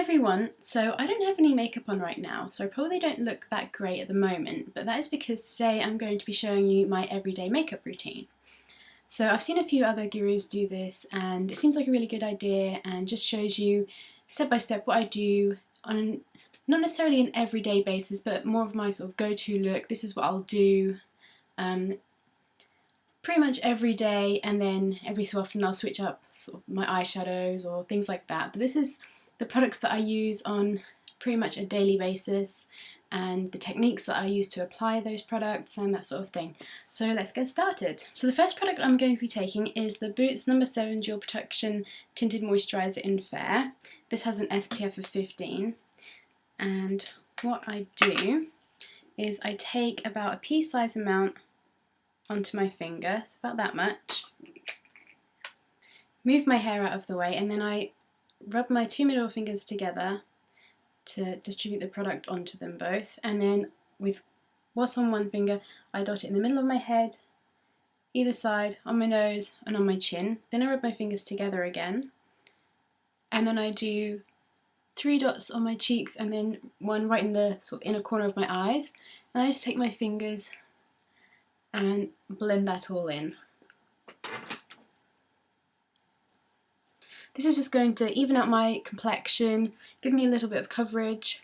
everyone, so I don't have any makeup on right now, so I probably don't look that great at the moment, but that is because today I'm going to be showing you my everyday makeup routine. So I've seen a few other gurus do this and it seems like a really good idea and just shows you step by step what I do on not necessarily an everyday basis, but more of my sort of go-to look. This is what I'll do pretty much every day, and then every so often I'll switch up sort of my eyeshadows or things like that. But this is the products that I use on pretty much a daily basis and the techniques that I use to apply those products and that sort of thing. So let's get started. So the first product I'm going to be taking is the Boots No. 7 Dual Protection Tinted Moisturiser in Fair. This has an SPF of 15, and what I do is I take about a pea-sized amount onto my finger, so about that much, move my hair out of the way, and then I rub my two middle fingers together to distribute the product onto them both, and then with what's on one finger I dot it in the middle of my head, either side, on my nose and on my chin. Then I rub my fingers together again, and then I do 3 dots on my cheeks and then one right in the sort of inner corner of my eyes, and I just take my fingers and blend that all in. This is just going to even out my complexion, give me a little bit of coverage,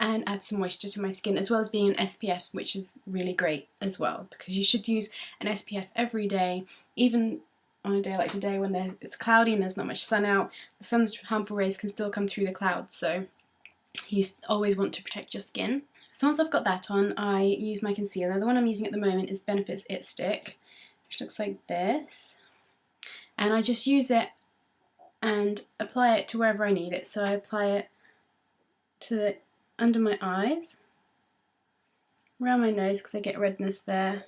and add some moisture to my skin, as well as being an SPF, which is really great as well, because you should use an SPF every day, even on a day like today when it's cloudy and there's not much sun out. The sun's harmful rays can still come through the clouds, so you always want to protect your skin. So once I've got that on, I use my concealer. The one I'm using at the moment is Benefit's It Stick, which looks like this. And I just use it and apply it to wherever I need it. So I apply it to under my eyes, around my nose because I get redness there,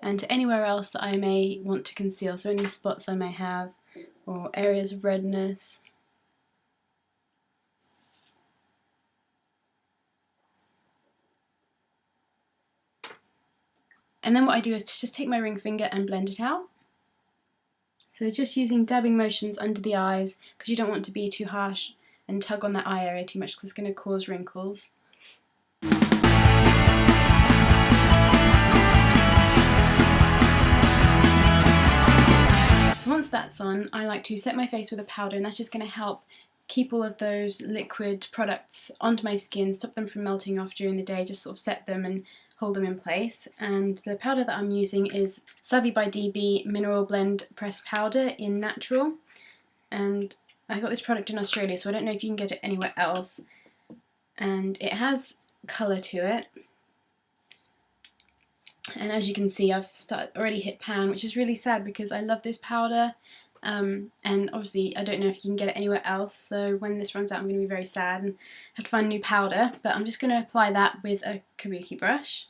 and to anywhere else that I may want to conceal, so any spots I may have or areas of redness. And then what I do is to just take my ring finger and blend it out. So just using dabbing motions under the eyes, because you don't want to be too harsh and tug on that eye area too much because it's going to cause wrinkles. So once that's on, I like to set my face with a powder, and that's just going to help keep all of those liquid products onto my skin, stop them from melting off during the day, just sort of set them and hold them in place. And the powder that I'm using is Savvy by DB Mineral Blend Pressed Powder in Natural, and I got this product in Australia, so I don't know if you can get it anywhere else, and it has colour to it. And as you can see, I've already hit pan, which is really sad because I love this powder, and obviously I don't know if you can get it anywhere else, so when this runs out I'm going to be very sad and have to find new powder. But I'm just going to apply that with a kabuki brush,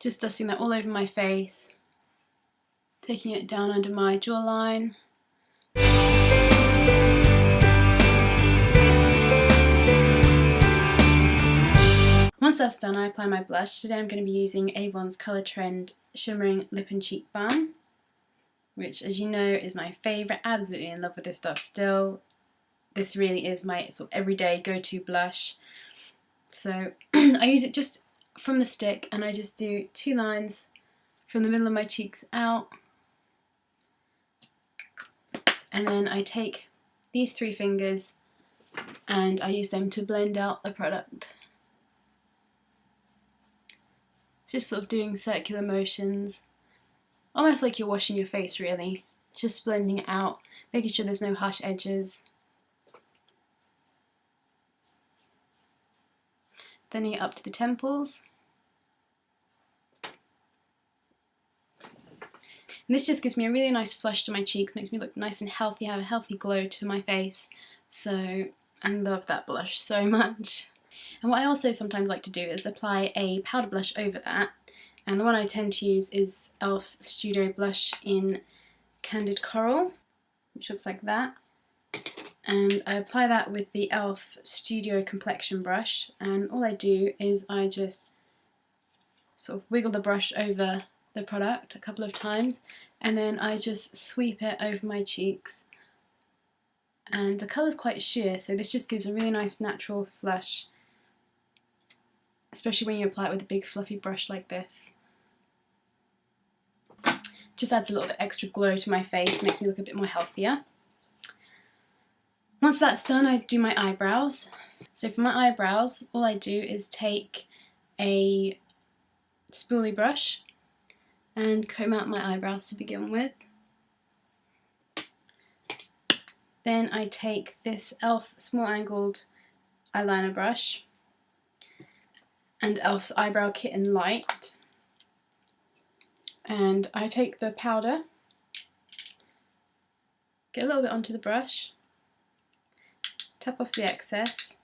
just dusting that all over my face, taking it down under my jawline. Once that's done, I apply my blush. Today I'm going to be using Avon's Colour Trend Shimmering Lip and Cheek Balm, which, as you know, is my favourite. Absolutely in love with this stuff still. This really is my sort of everyday go-to blush. So I use it just from the stick, and I just do 2 lines from the middle of my cheeks out, and then I take these 3 fingers and I use them to blend out the product. Just sort of doing circular motions, almost like you're washing your face really, just blending it out, making sure there's no harsh edges. Then you get up to the temples. And this just gives me a really nice flush to my cheeks, makes me look nice and healthy, have a healthy glow to my face. So I love that blush so much. And what I also sometimes like to do is apply a powder blush over that, and the one I tend to use is e.l.f.'s Studio Blush in Candid Coral, which looks like that. And I apply that with the e.l.f. Studio Complexion brush, and all I do is I just sort of wiggle the brush over the product a couple of times, and then I just sweep it over my cheeks and the colour's quite sheer, so this just gives a really nice natural flush, especially when you apply it with a big fluffy brush like this. Just adds a little bit extra glow to my face, makes me look a bit more healthier. Once that's done, I do my eyebrows. So for my eyebrows, all I do is take a spoolie brush and comb out my eyebrows to begin with. Then I take this e.l.f. small angled eyeliner brush and e.l.f.'s eyebrow kit in light, and I take the powder, get a little bit onto the brush, tap off the excess,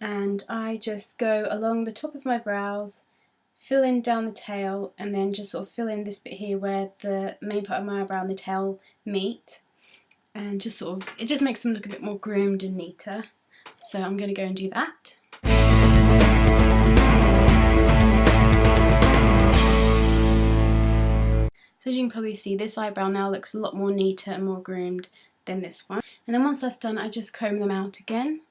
and I just go along the top of my brows, fill in down the tail, and then just sort of fill in this bit here where the main part of my eyebrow and the tail meet, and just sort of, it just makes them look a bit more groomed and neater. So I'm going to go and do that. So as you can probably see, this eyebrow now looks a lot more neater and more groomed than this one. And then once that's done, I just comb them out again.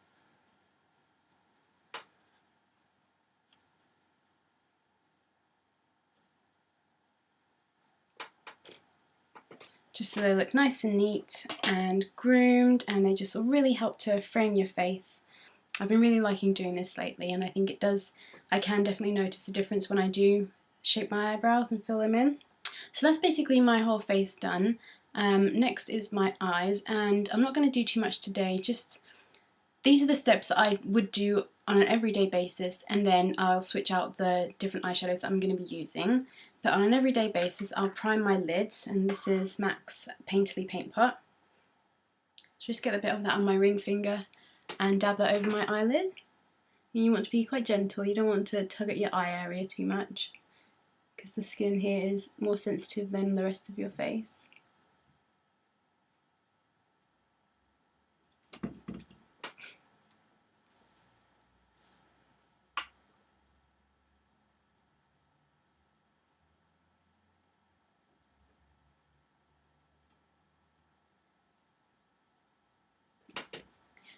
Just so they look nice and neat and groomed, and they just really help to frame your face. I've been really liking doing this lately, and I think it does, I can definitely notice the difference when I do shape my eyebrows and fill them in. So that's basically my whole face done. Next is my eyes, and I'm not going to do too much today, just these are the steps that I would do on an everyday basis, and then I'll switch out the different eyeshadows that I'm going to be using. But on an everyday basis, I'll prime my lids, and this is MAC's Painterly Paint Pot. So just get a bit of that on my ring finger and dab that over my eyelid. And you want to be quite gentle, you don't want to tug at your eye area too much, because the skin here is more sensitive than the rest of your face.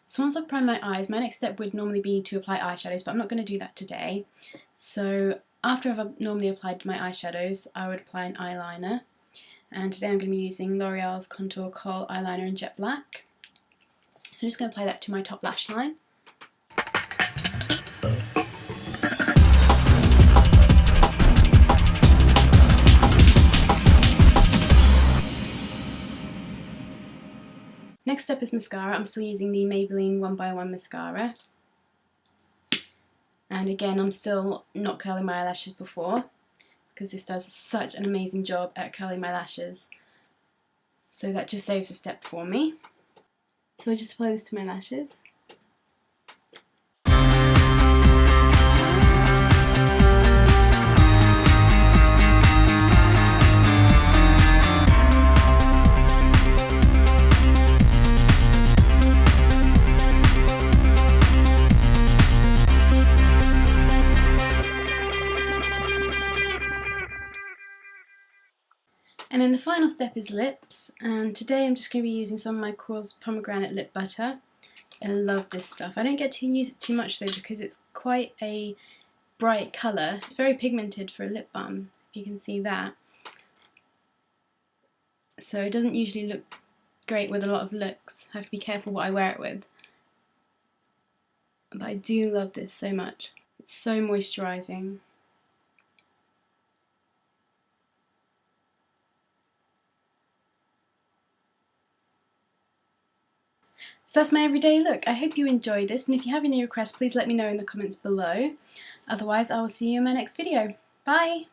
So once I've primed my eyes, my next step would normally be to apply eyeshadows, but I'm not going to do that today. So after I've normally applied my eyeshadows, I would apply an eyeliner. And today I'm going to be using L'Oreal's Contour Kohl Eyeliner in Jet Black. So I'm just going to apply that to my top lash line. Next step is mascara. I'm still using the Maybelline 1x1 mascara. And again, I'm still not curling my eyelashes before, because this does such an amazing job at curling my lashes. So that just saves a step for me. So I just apply this to my lashes. And then the final step is lips, and today I'm just going to be using some of my Kors pomegranate lip butter. I love this stuff. I don't get to use it too much though, because it's quite a bright colour. It's very pigmented for a lip balm, if you can see that. So it doesn't usually look great with a lot of looks. I have to be careful what I wear it with. But I do love this so much. It's so moisturising. So that's my everyday look. I hope you enjoyed this, and if you have any requests, please let me know in the comments below. Otherwise, I will see you in my next video. Bye!